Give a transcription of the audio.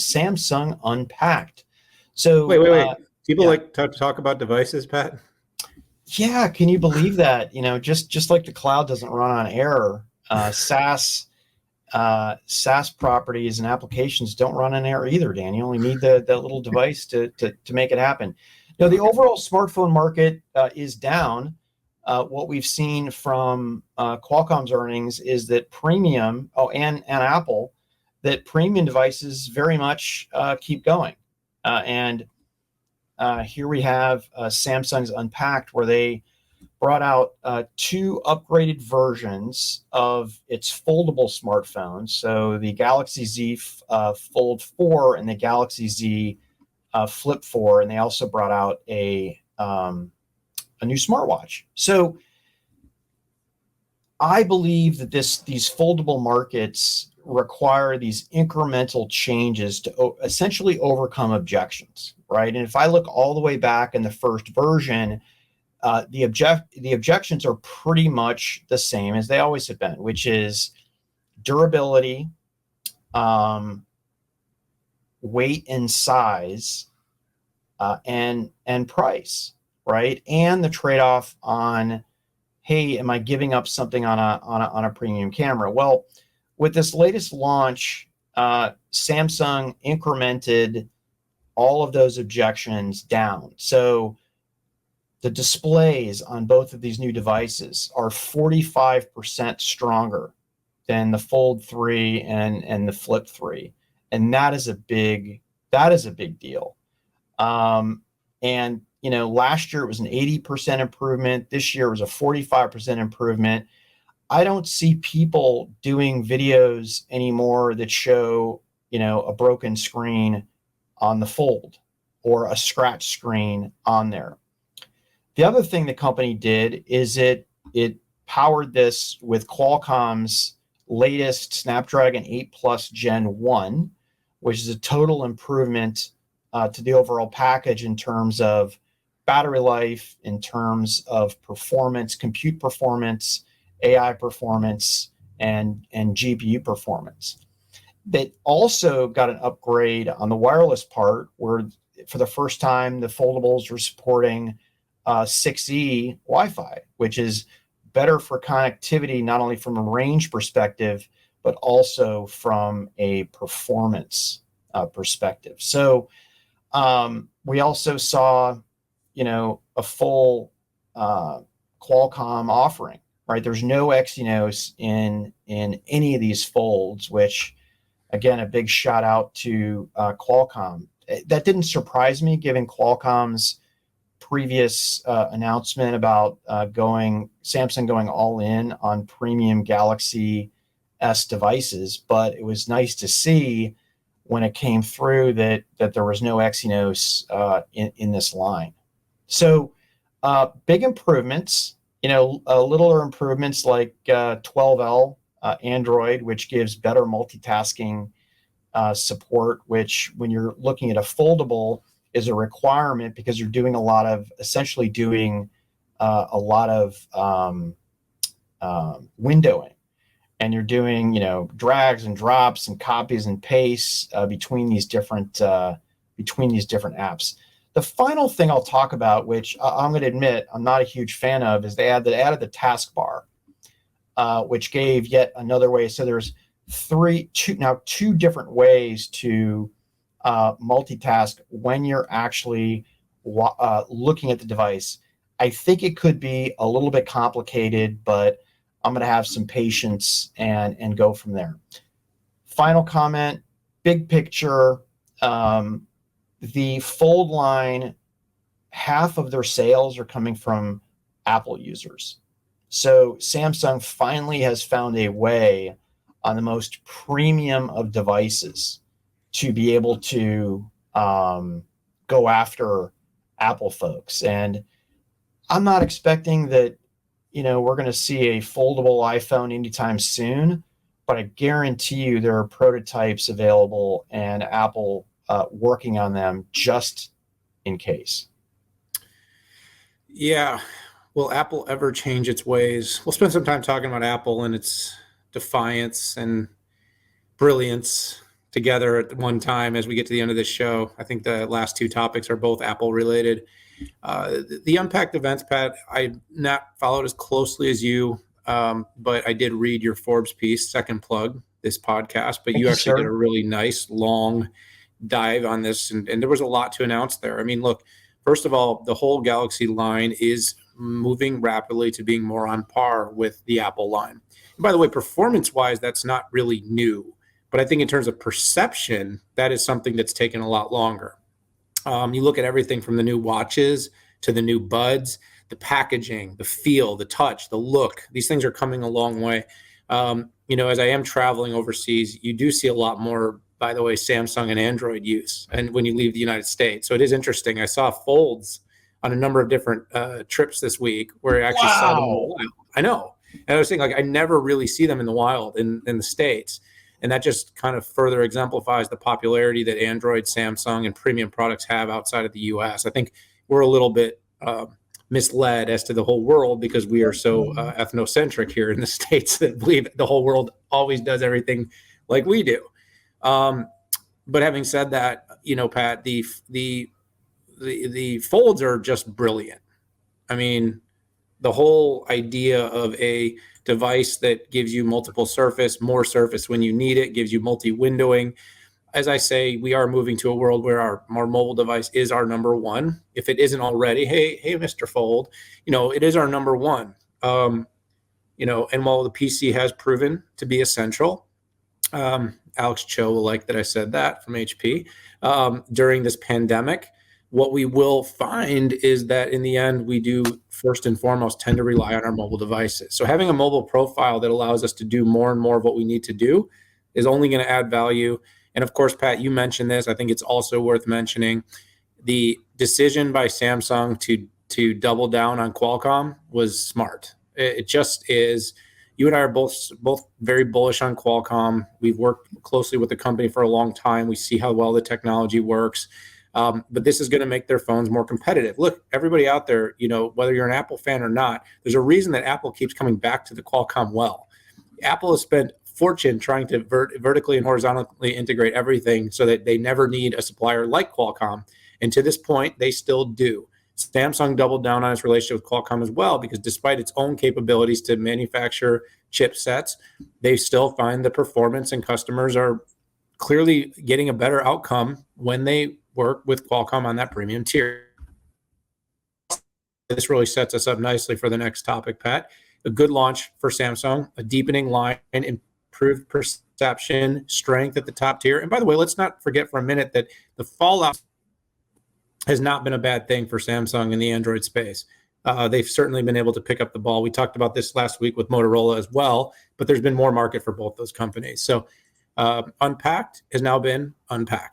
Samsung Unpacked. So, Wait. People yeah, like to talk about devices, Pat. yeah. Can you believe that? Just like the cloud doesn't run on air, SaaS properties and applications don't run on air either. Dan, you only need that little device to make it happen. Now, the Okay. overall smartphone market is down. What we've seen from Qualcomm's earnings is that premium, and Apple, that premium devices very much keep going. And Here we have Samsung's Unpacked, where they brought out two upgraded versions of its foldable smartphones. So the Galaxy Z Fold 4 and the Galaxy Z Flip 4, and they also brought out a new smartwatch. So I believe that these foldable markets require these incremental changes to essentially overcome objections, right? And if I look all the way back in the first version, the objections are pretty much the same as they always have been, which is durability, um, weight and size, and price, right? And the trade off on, hey, am I giving up something on a premium camera? Well, with this latest launch, Samsung incremented all of those objections down. So the displays on both of these new devices are 45% stronger than the Fold 3 and the Flip 3. And that is a big deal. And last year it was an 80% improvement. This year it was a 45% improvement. I don't see people doing videos anymore that show, a broken screen on the Fold or a scratch screen on there. The other thing the company did is it powered this with Qualcomm's latest Snapdragon 8 Plus Gen 1, which is a total improvement to the overall package in terms of battery life, in terms of performance, compute performance, AI performance, and GPU performance. They also got an upgrade on the wireless part, where for the first time the foldables were supporting 6E Wi-Fi, which is better for connectivity, not only from a range perspective, but also from a performance perspective. So we also saw, a full Qualcomm offering, right? There's no Exynos in any of these folds, which, again, a big shout out to Qualcomm. That didn't surprise me, given Qualcomm's previous announcement about Samsung going all in on premium Galaxy S devices, but it was nice to see when it came through that there was no Exynos in this line. So big improvements, littler improvements like 12L Android, which gives better multitasking support, which when you're looking at a foldable is a requirement, because you're doing essentially doing a lot of windowing, and you're doing, drags and drops and copies and pastes between these different apps. The final thing I'll talk about, which I'm going to admit I'm not a huge fan of, is they added the taskbar, which gave yet another way. So there's two different ways to multitask when you're actually looking at the device. I think it could be a little bit complicated, but I'm going to have some patience and go from there. Final comment, big picture. The Fold line, half of their sales are coming from Apple users. So Samsung finally has found a way on the most premium of devices to be able to go after Apple folks. And I'm not expecting that, we're going to see a foldable iPhone anytime soon, but I guarantee you there are prototypes available and Apple working on them just in case. Yeah. Will Apple ever change its ways? We'll spend some time talking about Apple and its defiance and brilliance, together at one time as we get to the end of this show. I think the last two topics are both Apple related. The Unpacked events, Pat, I not followed as closely as you, but I did read your Forbes piece, second plug, this podcast, but Thank you you, actually sir. did a really nice long dive on this. And there was a lot to announce there. I mean, look, first of all, the whole Galaxy line is moving rapidly to being more on par with the Apple line. And by the way, performance-wise, that's not really new. But I think in terms of perception, that is something that's taken a lot longer. You look at everything from the new watches to the new buds, the packaging, the feel, the touch, the look. These things are coming a long way. As I am traveling overseas, you do see a lot more, by the way, Samsung and Android use, and when you leave the United States. So it is interesting. I saw folds on a number of different trips this week where I actually saw them in the wild. I know. And I was saying, like, I never really see them in the wild in the States. And that just kind of further exemplifies the popularity that Android, Samsung, and premium products have outside of the US. I think we're a little bit misled as to the whole world because we are so ethnocentric here in the States that believe the whole world always does everything like we do. But having said that, Pat, the folds are just brilliant. I mean, the whole idea of a device that gives you multiple surface, more surface when you need it, gives you multi-windowing. As I say, we are moving to a world where our mobile device is our number one. If it isn't already, hey, Mr. Fold, it is our number one. And while the PC has proven to be essential, Alex Cho will like that I said that from HP, during this pandemic, what we will find is that in the end, we do first and foremost tend to rely on our mobile devices. So having a mobile profile that allows us to do more and more of what we need to do is only going to add value. And of course, Pat, you mentioned this. I think it's also worth mentioning. The decision by Samsung to double down on Qualcomm was smart. It just is. You and I are both very bullish on Qualcomm. We've worked closely with the company for a long time. We see how well the technology works. But this is going to make their phones more competitive. Look, everybody out there, whether you're an Apple fan or not, there's a reason that Apple keeps coming back to the Qualcomm well. Apple has spent fortune trying to vertically and horizontally integrate everything so that they never need a supplier like Qualcomm. And to this point, they still do. Samsung doubled down on its relationship with Qualcomm as well, because despite its own capabilities to manufacture chipsets, they still find the performance and customers are clearly getting a better outcome when they work with Qualcomm on that premium tier. This really sets us up nicely for the next topic, Pat. A good launch for Samsung, a deepening line, improved perception, strength at the top tier. And by the way, let's not forget for a minute that the fallout has not been a bad thing for Samsung in the Android space. They've certainly been able to pick up the ball. We talked about this last week with Motorola as well, but there's been more market for both those companies. So Unpacked has now been unpacked.